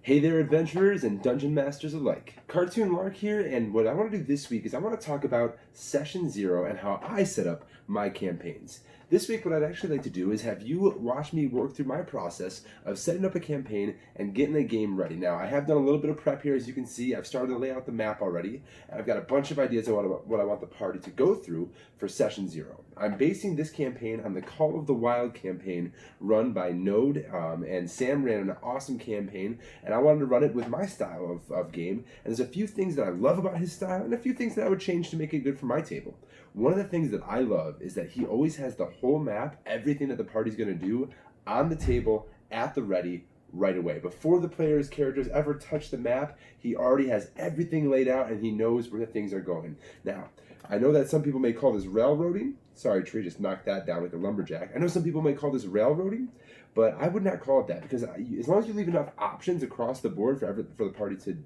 Hey there, adventurers and dungeon masters alike. Cartoon Lark here, and what I want to do this week is I want to talk about Session Zero and how I set up my campaigns. This week, what I'd actually like to do is have you watch me work through my process of setting up a campaign and getting a game ready. Now, I have done a little bit of prep here, as you can see. I've started to lay out the map already, and I've got a bunch of ideas on what I want the party to go through for Session Zero. I'm basing this campaign on the Call of the Wild campaign run by Node, and Sam ran an awesome campaign, and I wanted to run it with my style of game. And there's a few things that I love about his style and a few things that I would change to make it good for my table. One of the things that I love is that he always has the whole map, everything that the party's going to do, on the table at the ready right away. Before the player's characters ever touch the map, he already has everything laid out and he knows where the things are going. Now, I know that some people may call this railroading. Sorry, Tree just knocked that down like a lumberjack. I know some people may call this railroading, but I would not call it that, because as long as you leave enough options across the board for the party to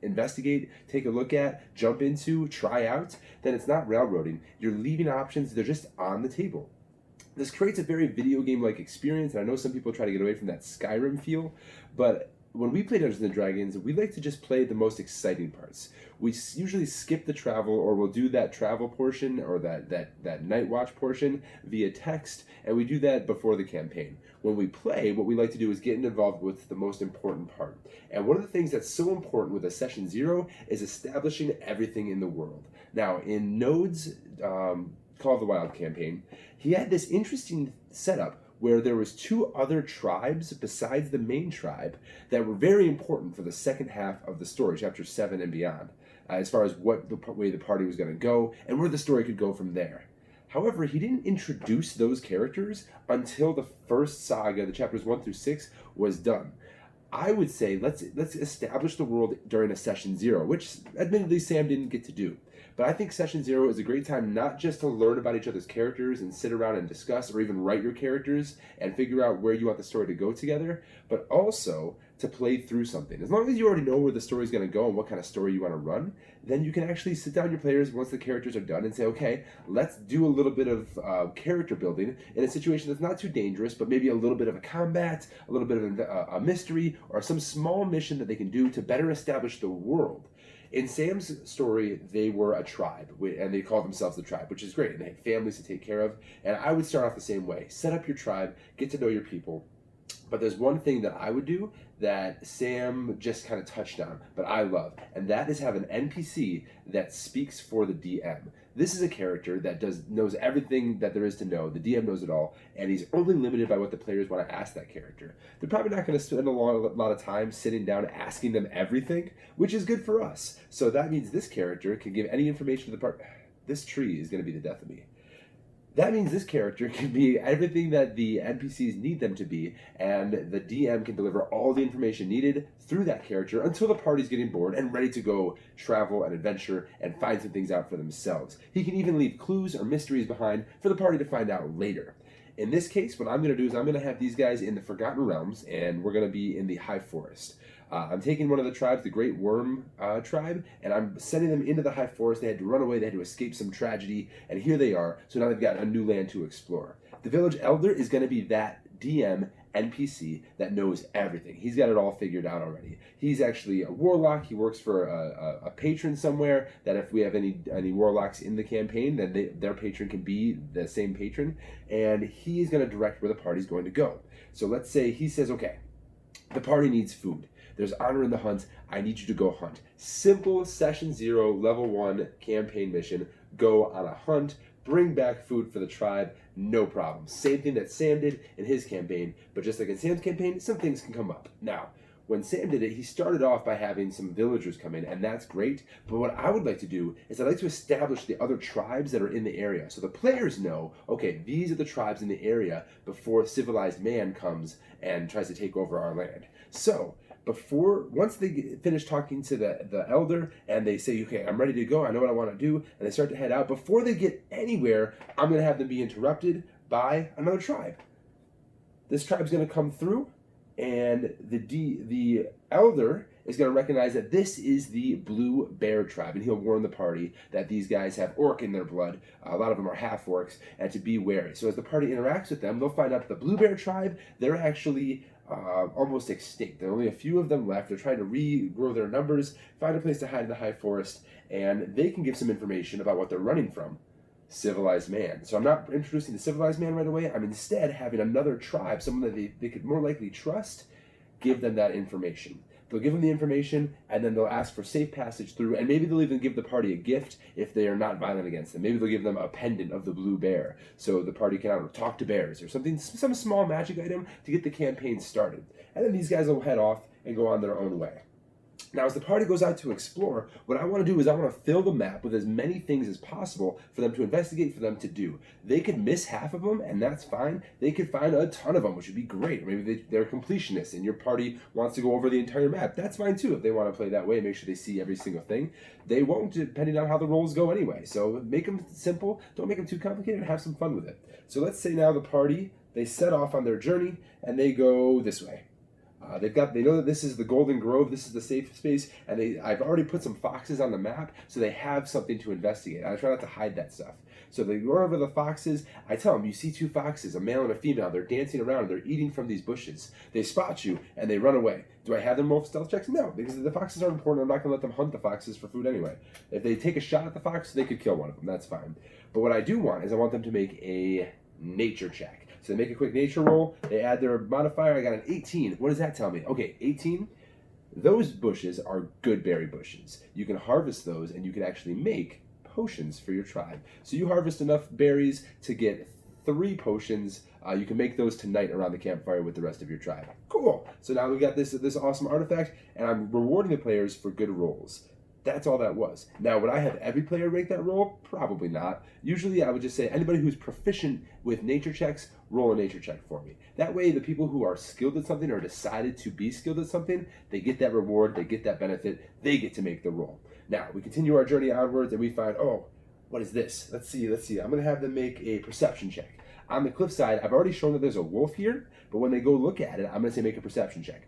investigate, take a look at, jump into, try out, then it's not railroading. You're leaving options, they're just on the table. This creates a very video game-like experience, and I know some people try to get away from that Skyrim feel, but when we play Dungeons & Dragons, we like to just play the most exciting parts. We usually skip the travel, or we'll do that travel portion or that night watch portion via text, and we do that before the campaign. When we play, what we like to do is get involved with the most important part. And one of the things that's so important with a Session Zero is establishing everything in the world. Now, in Node's Call of the Wild campaign, he had this interesting setup where there was two other tribes besides the main tribe that were very important for the second half of the story, chapter 7 and beyond, as far as what the way the party was going to go and where the story could go from there. However, he didn't introduce those characters until the first saga, the chapters 1 through 6, was done. I would say let's establish the world during a Session Zero, which admittedly Sam didn't get to do. But I think Session Zero is a great time not just to learn about each other's characters and sit around and discuss, or even write your characters and figure out where you want the story to go together, but also to play through something. As long as you already know where the story is going to go and what kind of story you want to run, then you can actually sit down your players once the characters are done and say, okay, let's do a little bit of character building in a situation that's not too dangerous, but maybe a little bit of a combat, a little bit of a mystery, or some small mission that they can do to better establish the world. In Sam's story, they were a tribe, and they called themselves the tribe, which is great, and they had families to take care of. And I would start off the same way. Set up your tribe, get to know your people. But there's one thing that I would do that Sam just kind of touched on, but I love, and that is have an NPC that speaks for the DM. This is a character that knows everything that there is to know. The DM knows it all, and he's only limited by what the players want to ask that character. They're probably not going to spend a lot of time sitting down asking them everything, which is good for us. So that means this character can give any information to the party. This tree is going to be the death of me. That means this character can be everything that the NPCs need them to be, and the DM can deliver all the information needed through that character until the party's getting bored and ready to go travel and adventure and find some things out for themselves. He can even leave clues or mysteries behind for the party to find out later. In this case, what I'm going to do is I'm going to have these guys in the Forgotten Realms, and we're going to be in the High Forest. I'm taking one of the tribes, the Great Worm tribe, and I'm sending them into the High Forest. They had to run away, they had to escape some tragedy, and here they are. So now they've got a new land to explore. The village elder is going to be that DM NPC that knows everything. He's got it all figured out already. He's actually a warlock. He works for a patron somewhere, that if we have any warlocks in the campaign, then their patron can be the same patron, and he's going to direct where the party's going to go. So let's say he says, okay, the party needs food. There's honor in the hunt. I need you to go hunt. Simple Session Zero, level 1 campaign mission. Go on a hunt. Bring back food for the tribe. No problem. Same thing that Sam did in his campaign. But just like in Sam's campaign, some things can come up. Now, when Sam did it, he started off by having some villagers come in, and that's great. But what I would like to do is I'd like to establish the other tribes that are in the area. So the players know, okay, these are the tribes in the area before civilized man comes and tries to take over our land. So once they finish talking to the elder and they say, okay, I'm ready to go, I know what I want to do, and they start to head out, before they get anywhere, I'm going to have them be interrupted by another tribe. This tribe's going to come through, and the elder is going to recognize that this is the Blue Bear tribe, and he'll warn the party that these guys have orc in their blood. A lot of them are half-orcs, and to be wary. So as the party interacts with them, they'll find out that the Blue Bear tribe, they're actually almost extinct. There are only a few of them left. They're trying to regrow their numbers, find a place to hide in the high forest, and they can give some information about what they're running from. Civilized man. So I'm not introducing the civilized man right away. I'm instead having another tribe, someone that they could more likely trust, give them that information. They'll give them the information, and then they'll ask for safe passage through, and maybe they'll even give the party a gift if they are not violent against them. Maybe they'll give them a pendant of the blue bear, so the party can, I don't know, talk to bears or something, some small magic item to get the campaign started. And then these guys will head off and go on their own way. Now, as the party goes out to explore, what I want to do is I want to fill the map with as many things as possible for them to investigate, for them to do. They could miss half of them, and that's fine. They could find a ton of them, which would be great. Or maybe they're completionists, and your party wants to go over the entire map. That's fine, too, if they want to play that way, make sure they see every single thing. They won't, depending on how the rolls go anyway. So make them simple. Don't make them too complicated, and have some fun with it. So let's say now the party, they set off on their journey, and they go this way. They know that this is the Golden Grove, this is the safe space, and I've already put some foxes on the map, so they have something to investigate. I try not to hide that stuff. So they go over the foxes. I tell them, you see two foxes, a male and a female. They're dancing around. They're eating from these bushes. They spot you, and they run away. Do I have them roll stealth checks? No, because the foxes are important. I'm not going to let them hunt the foxes for food anyway. If they take a shot at the fox, they could kill one of them. That's fine. But what I do want is I want them to make a nature check. So they make a quick nature roll. They add their modifier. I got an 18. What does that tell me? Okay, 18. Those bushes are good berry bushes. You can harvest those, and you can actually make potions for your tribe. So you harvest enough berries to get 3 potions. You can make those tonight around the campfire with the rest of your tribe. Cool. So now we got this awesome artifact, and I'm rewarding the players for good rolls. That's all that was. Now, would I have every player make that roll? Probably not. Usually, I would just say anybody who's proficient with nature checks, roll a nature check for me. That way, the people who are skilled at something or decided to be skilled at something, they get that reward, they get that benefit, they get to make the roll. Now, we continue our journey onwards, and we find, oh, what is this? Let's see. I'm going to have them make a perception check. On the cliffside, I've already shown that there's a wolf here, but when they go look at it, I'm going to say make a perception check.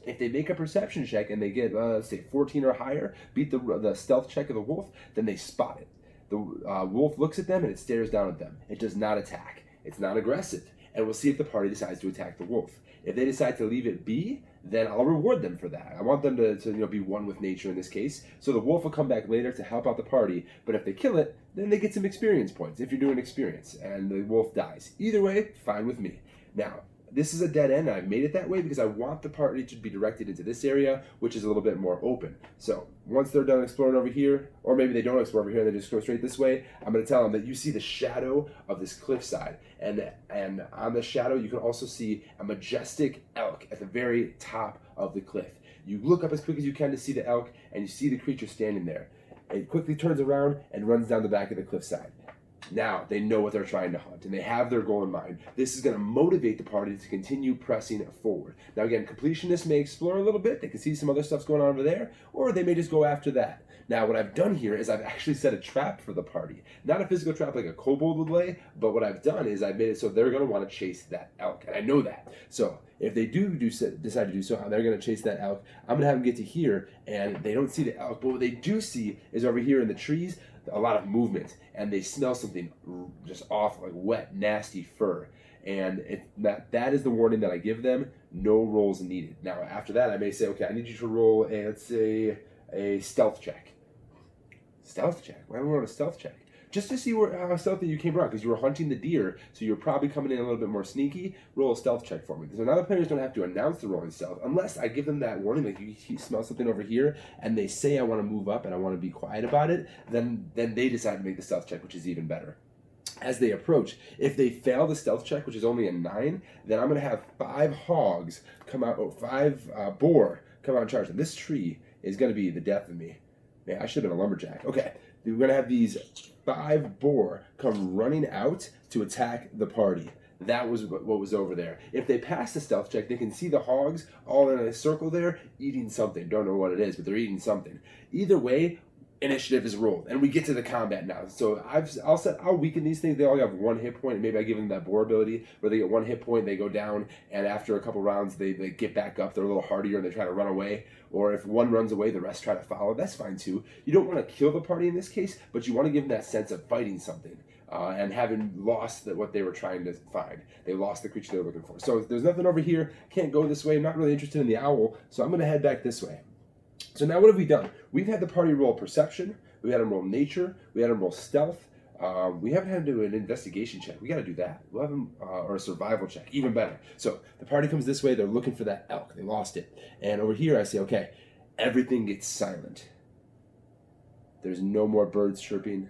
If they make a perception check and they get, let's say, 14 or higher, beat the stealth check of the wolf, then they spot it. The wolf looks at them and it stares down at them. It does not attack. It's not aggressive. And we'll see if the party decides to attack the wolf. If they decide to leave it be, then I'll reward them for that. I want them to be one with nature in this case. So the wolf will come back later to help out the party. But if they kill it, then they get some experience points if you're doing experience. And the wolf dies. Either way, fine with me. Now, this is a dead end, and I've made it that way because I want the party to be directed into this area, which is a little bit more open. So once they're done exploring over here, or maybe they don't explore over here and they just go straight this way, I'm going to tell them that you see the shadow of this cliffside. And on the shadow, you can also see a majestic elk at the very top of the cliff. You look up as quick as you can to see the elk, and you see the creature standing there. It quickly turns around and runs down the back of the cliffside. Now they know what they're trying to hunt, and they have their goal in mind. This is going to motivate the party to continue pressing forward. Now again, completionists may explore a little bit. They can see some other stuff's going on over there, or they may just go after that. Now what I've done here is I've actually set a trap for the party. Not a physical trap like a kobold would lay, but what I've done is I've made it so they're going to want to chase that elk, and I know that. So if they decide to do so, they're going to chase that elk. I'm going to have them get to here, and they don't see the elk, but what they do see is over here in the trees, a lot of movement, and they smell something just off, like wet, nasty fur. And that is the warning that I give them. No rolls needed. Now, after that, I may say, okay, I need you to roll let's say, a stealth check. Stealth check? Why would we roll a stealth check? Just to see how stealthy you came around, because you were hunting the deer, so you're probably coming in a little bit more sneaky. Roll a stealth check for me. So now the players don't have to announce the rolling stealth, unless I give them that warning, like you smell something over here, and they say I want to move up and I want to be quiet about it, then they decide to make the stealth check, which is even better. As they approach, if they fail the stealth check, which is only a 9, then I'm going to have 5 hogs come out, 5 boar come out and charge. And this tree is going to be the death of me. Man, I should have been a lumberjack. Okay, we're going to have these 5 boar come running out to attack the party. That was what was over there. If they pass the stealth check, they can see the hogs all in a circle there eating something. Don't know what it is, but they're eating something. Either way, initiative is rolled, and we get to the combat now. So I'll weaken these things. They all have 1 hit point, and maybe I give them that boar ability where they get 1 hit point, they go down, and after a couple rounds they get back up. They're a little hardier and they try to run away. Or if one runs away, the rest try to follow. That's fine too. You don't want to kill the party in this case, but you want to give them that sense of fighting something. and having lost what they were trying to find. They lost the creature they were looking for. So there's nothing over here. Can't go this way. I'm not really interested in the owl, so I'm going to head back this way. So now what have we done? We've had the party roll perception. We had them roll nature. We had them roll stealth. We haven't had to do an investigation check. We got to do that. We'll have them, or a survival check, even better. So the party comes this way. They're looking for that elk. They lost it. And over here I say, okay, everything gets silent. There's no more birds chirping.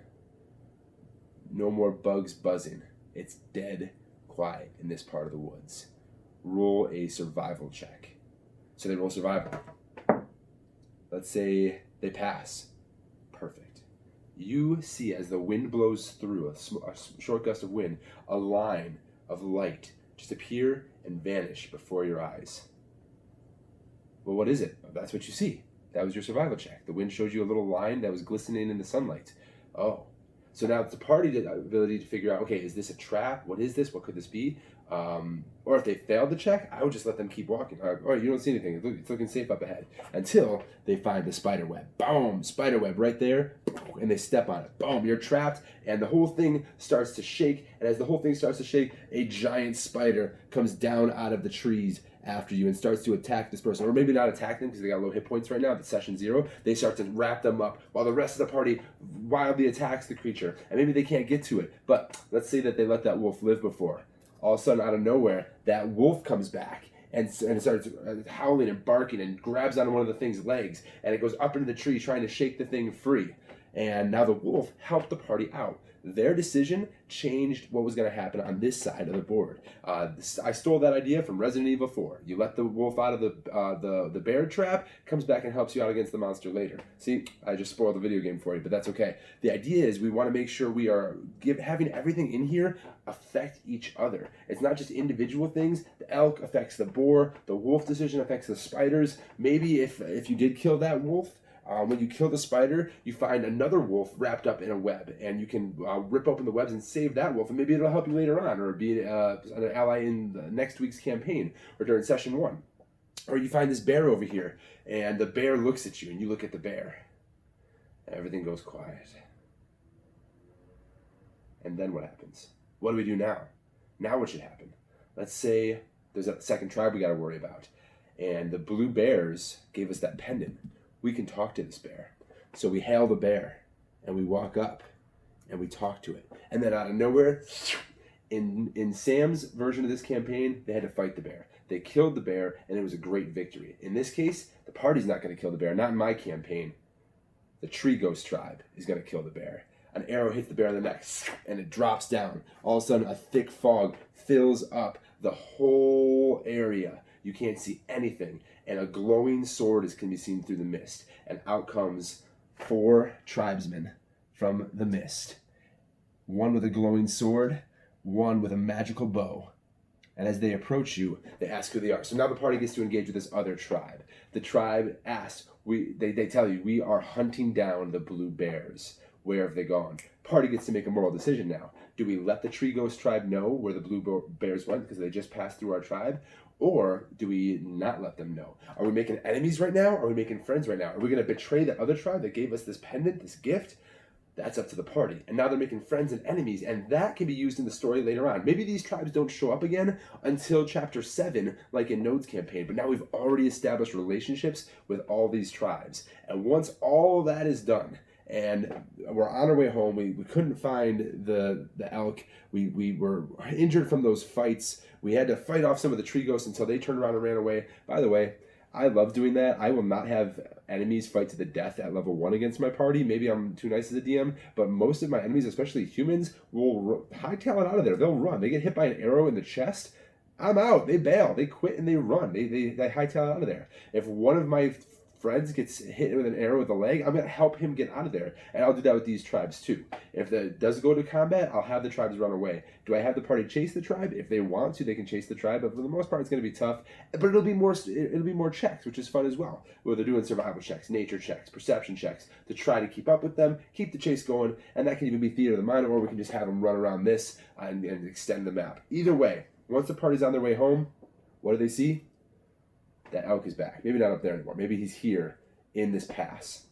No more bugs buzzing. It's dead quiet in this part of the woods. Roll a survival check. So they roll survival. Let's say they pass. Perfect. You see, as the wind blows through, a short gust of wind, a line of light just appear and vanish before your eyes. Well, what is it? That's what you see. That was your survival check. The wind showed you a little line that was glistening in the sunlight. Oh. So now it's the party ability to figure out, okay, is this a trap? What is this? What could this be? Or if they failed the check, I would just let them keep walking. All right, you don't see anything. It's looking safe up ahead. Until they find the spider web. Boom! Spider web right there. And they step on it. Boom! You're trapped. And the whole thing starts to shake. And as the whole thing starts to shake, a giant spider comes down out of the trees after you and starts to attack this person. Or maybe not attack them because they got low hit points right now. It's session 0. They start to wrap them up while the rest of the party wildly attacks the creature. And maybe they can't get to it. But let's say that they let that wolf live before. All of a sudden, out of nowhere, that wolf comes back and starts howling and barking and grabs onto one of the thing's legs. And it goes up into the tree trying to shake the thing free. And now the wolf helped the party out. Their decision changed what was going to happen on this side of the board. I stole that idea from Resident Evil 4. You let the wolf out of the bear trap, comes back and helps you out against the monster later. See, I just spoiled the video game for you, but that's okay. The idea is we want to make sure we are having everything in here affect each other. It's not just individual things. The elk affects the boar. The wolf decision affects the spiders. Maybe if you did kill that wolf, when you kill the spider, you find another wolf wrapped up in a web, and you can rip open the webs and save that wolf, and maybe it'll help you later on, or be an ally in the next week's campaign, or during session 1. Or you find this bear over here, and the bear looks at you, and you look at the bear. Everything goes quiet. And then what happens? What do we do now? Now what should happen? Let's say there's a second tribe we got to worry about, and the blue bears gave us that pendant. We can talk to this bear. So we hail the bear, and we walk up, and we talk to it. And then out of nowhere, in Sam's version of this campaign, they had to fight the bear. They killed the bear, and it was a great victory. In this case, the party's not going to kill the bear. Not in my campaign. The Tree Ghost tribe is going to kill the bear. An arrow hits the bear in the neck, and it drops down. All of a sudden, a thick fog fills up the whole area. You can't see anything, and a glowing sword can be seen through the mist. And out comes 4 tribesmen from the mist. One with a glowing sword, one with a magical bow. And as they approach you, they ask who they are. So now the party gets to engage with this other tribe. The tribe asks, they tell you, we are hunting down the blue bears. Where have they gone? Party gets to make a moral decision now. Do we let the Tree Ghost tribe know where the blue bears went because they just passed through our tribe? Or do we not let them know? Are we making enemies right now? Or are we making friends right now? Are we going to betray the other tribe that gave us this pendant, this gift? That's up to the party. And now they're making friends and enemies, and that can be used in the story later on. Maybe these tribes don't show up again until chapter 7, like in Node's campaign, but now we've already established relationships with all these tribes. And once all that is done, and we're on our way home, we couldn't find the elk. We were injured from those fights. We had to fight off some of the tree ghosts until they turned around and ran away. By the way, I love doing that. I will not have enemies fight to the death at level 1 against my party. Maybe I'm too nice as a DM, but most of my enemies, especially humans, will hightail it out of there. They'll run. They get hit by an arrow in the chest. I'm out. They bail. They quit and they run. They hightail it out of there. If one of my friends gets hit with an arrow with the leg, I'm going to help him get out of there. And I'll do that with these tribes too. If that does go to combat, I'll have the tribes run away. Do I have the party chase the tribe? If they want to, they can chase the tribe, but for the most part, it's going to be tough. But it'll be more checks, which is fun as well. Where they're doing survival checks, nature checks, perception checks to try to keep up with them, keep the chase going, and that can even be theater of the mind, or we can just have them run around this and extend the map. Either way, once the party's on their way home, what do they see? That elk is back. Maybe not up there anymore. Maybe he's here in this pass.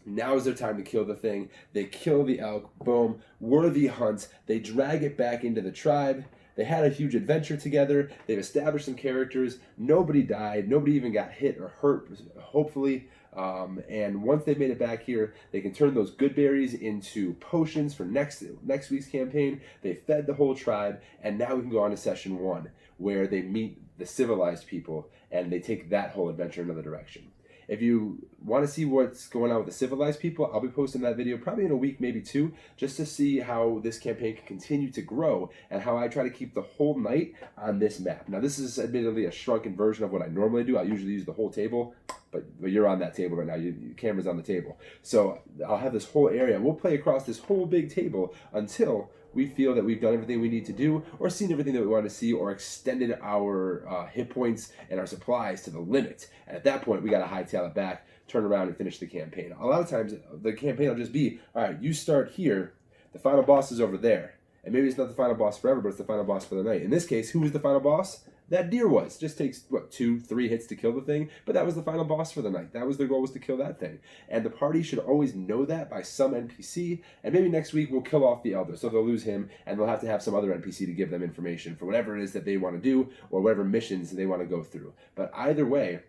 Now is their time to kill the thing. They kill the elk. Boom. Worthy hunt. They drag it back into the tribe. They had a huge adventure together. They've established some characters. Nobody died. Nobody even got hit or hurt, hopefully. And once they've made it back here, they can turn those good berries into potions for next week's campaign. They fed the whole tribe, and now we can go on to session 1, where they meet the civilized people, and they take that whole adventure in another direction. If you want to see what's going on with the civilized people, I'll be posting that video probably in a week, maybe 2, just to see how this campaign can continue to grow and how I try to keep the whole night on this map. Now, this is admittedly a shrunken version of what I normally do. I usually use the whole table, but you're on that table right now. Your camera's on the table. So I'll have this whole area. We'll play across this whole big table until we feel that we've done everything we need to do, or seen everything that we want to see, or extended our hit points and our supplies to the limit. And at that point, we got to hightail it back, turn around, and finish the campaign. A lot of times, the campaign will just be, all right, you start here, the final boss is over there. And maybe it's not the final boss forever, but it's the final boss for the night. In this case, who was the final boss? That deer was. Just takes, 2-3 hits to kill the thing, but that was the final boss for the night. That was their goal, was to kill that thing. And the party should always know that by some NPC, and maybe next week we'll kill off the elder, so they'll lose him, and they'll have to have some other NPC to give them information for whatever it is that they want to do, or whatever missions they want to go through. But either way,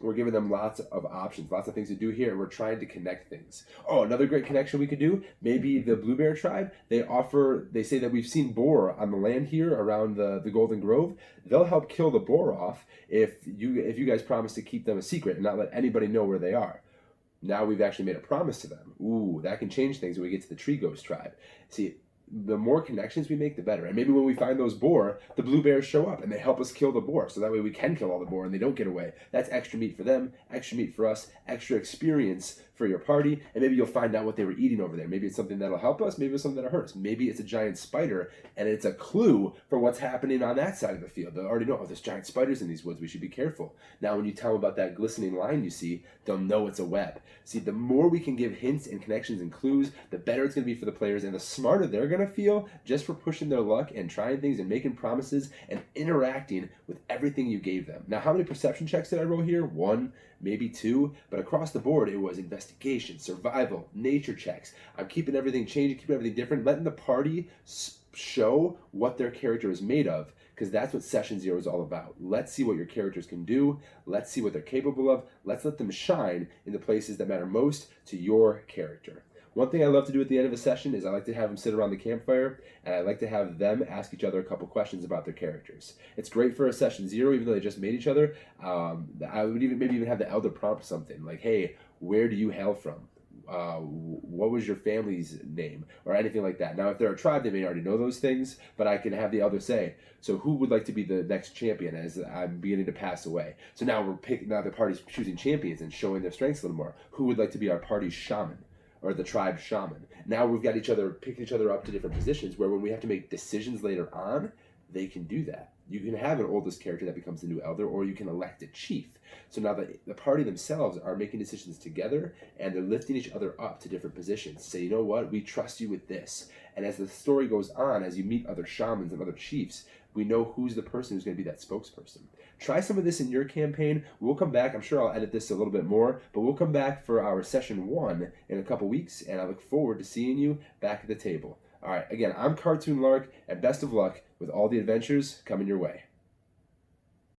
we're giving them lots of options, lots of things to do here. We're trying to connect things. Oh, another great connection we could do, maybe the Blue Bear tribe, they say that we've seen boar on the land here around the Golden Grove. They'll help kill the boar off if you guys promise to keep them a secret and not let anybody know where they are. Now we've actually made a promise to them. Ooh, that can change things when we get to the Tree Ghost tribe. See, the more connections we make, the better. And maybe when we find those boar, the blue bears show up and they help us kill the boar. So that way we can kill all the boar and they don't get away. That's extra meat for them, extra meat for us, extra experience for your party. And maybe you'll find out what they were eating over there. Maybe it's something that'll help us. Maybe it's something that'll hurt us. Maybe it's a giant spider and it's a clue for what's happening on that side of the field. They'll already know, oh, there's giant spiders in these woods. We should be careful. Now, when you tell them about that glistening line you see, they'll know it's a web. See, the more we can give hints and connections and clues, the better it's going to be for the players and the smarter they're going to feel just for pushing their luck and trying things and making promises and interacting with everything you gave them. Now, how many perception checks did I roll here? 1, maybe 2, but across the board, it was investigation, survival, nature checks. I'm keeping everything changing, keeping everything different, letting the party show what their character is made of, because that's what Session 0 is all about. Let's see what your characters can do. Let's see what they're capable of. Let's let them shine in the places that matter most to your character. One thing I love to do at the end of a session is I like to have them sit around the campfire, and I like to have them ask each other a couple questions about their characters. It's great for a Session 0, even though they just made each other. I would maybe even have the elder prompt something like, hey, where do you hail from? What was your family's name, or anything like that. Now, if they're a tribe, they may already know those things, but I can have the elder say, so who would like to be the next champion as I'm beginning to pass away? So now now the party's choosing champions and showing their strengths a little more. Who would like to be our party's shaman? Or the tribe shaman. Now we've got picking each other up to different positions where when we have to make decisions later on, they can do that. You can have an oldest character that becomes the new elder, or you can elect a chief. So now the party themselves are making decisions together, and they're lifting each other up to different positions. Say, you know what, we trust you with this. And as the story goes on, as you meet other shamans and other chiefs, we know who's the person who's going to be that spokesperson. Try some of this in your campaign. We'll come back. I'm sure I'll edit this a little bit more, but we'll come back for our Session 1 in a couple weeks, and I look forward to seeing you back at the table. All right, again, I'm Cartoon Lark, and best of luck with all the adventures coming your way.